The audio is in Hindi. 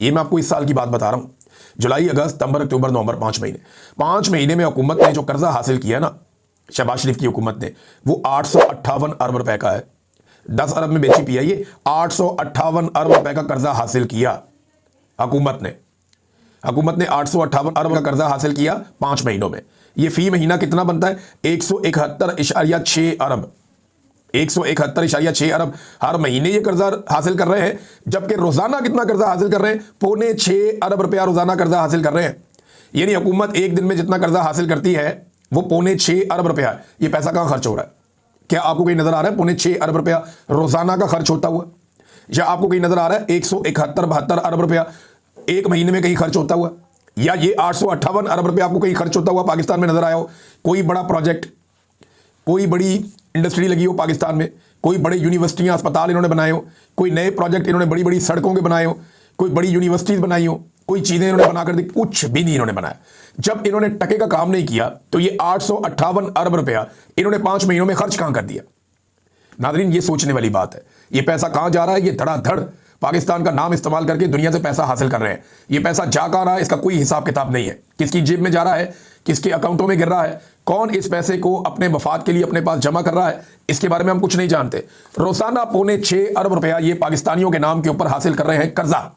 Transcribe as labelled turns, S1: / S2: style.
S1: ये मैं आपको इस साल की बात बता रहा हूं। जुलाई, अगस्त, सितंबर, अक्टूबर, नवंबर, 5 महीने में हुकूमत ने जो कर्जा हासिल किया ना, शहबाज शरीफ की हुकूमत ने, वो 858 अरब रुपए का है। 10 अरब में बेची पीआईए, 858 अरब रुपए का कर्जा हासिल किया हुकूमत ने। हुकूमत ने 858 अरब का कर्जा हासिल किया 5 महीनों में। ये फी महीना कितना बनता है? 171.6 अरब। 171.6 अरब हर महीने ये कर्जा हासिल कर रहे हैं, जबकि रोजाना कितना कर्जा हासिल कर रहे हैं? 6.25 अरब रुपया रोजाना कर्जा हासिल कर रहे हैं। यानी हुकूमत एक दिन में जितना कर्जा हासिल करती है वो 6.25 अरब रुपया। ये पैसा कहां खर्च हो रहा है? क्या आपको कहीं नजर आ रहा है 6.25 अरब रुपया रोजाना का खर्च होता हुआ? या आपको कहीं नजर आ रहा है 171-72 अरब रुपया एक महीने में कहीं खर्च होता हुआ? या ये 858 अरब रुपया आपको कहीं खर्च होता हुआ पाकिस्तान में नजर आया हो? कोई बड़ा प्रोजेक्ट, कोई बड़ी इंडस्ट्री लगी हो पाकिस्तान में, कोई बड़े यूनिवर्सिटियां, अस्पताल इन्होंने बनाए हो, कोई नए प्रोजेक्ट इन्होंने बड़ी बड़ी सड़कों के बनाए हो, कोई बड़ी यूनिवर्सिटीज बनाई हो, कोई चीजें इन्होंने बनाकर दी? कुछ भी नहीं इन्होंने बनाया। जब इन्होंने टके का काम नहीं किया तो ये 858 अरब रुपया इन्होंने 5 महीनों में खर्च कहां कर दिया? नादरीन, ये सोचने वाली बात है। ये पैसा कहां जा रहा है? ये धड़ाधड़ पाकिस्तान का नाम इस्तेमाल करके दुनिया से पैसा हासिल कर रहे हैं। ये पैसा जा कहां रहा है इसका कोई हिसाब किताब नहीं है। किसकी जेब में जा रहा है, किसके अकाउंटों में गिर रहा है, कौन इस पैसे को अपने मफाद के लिए अपने पास जमा कर रहा है, इसके बारे में हम कुछ नहीं जानते। रोजाना 6.25 अरब रुपया ये पाकिस्तानियों के नाम के ऊपर हासिल कर रहे हैं कर्जा।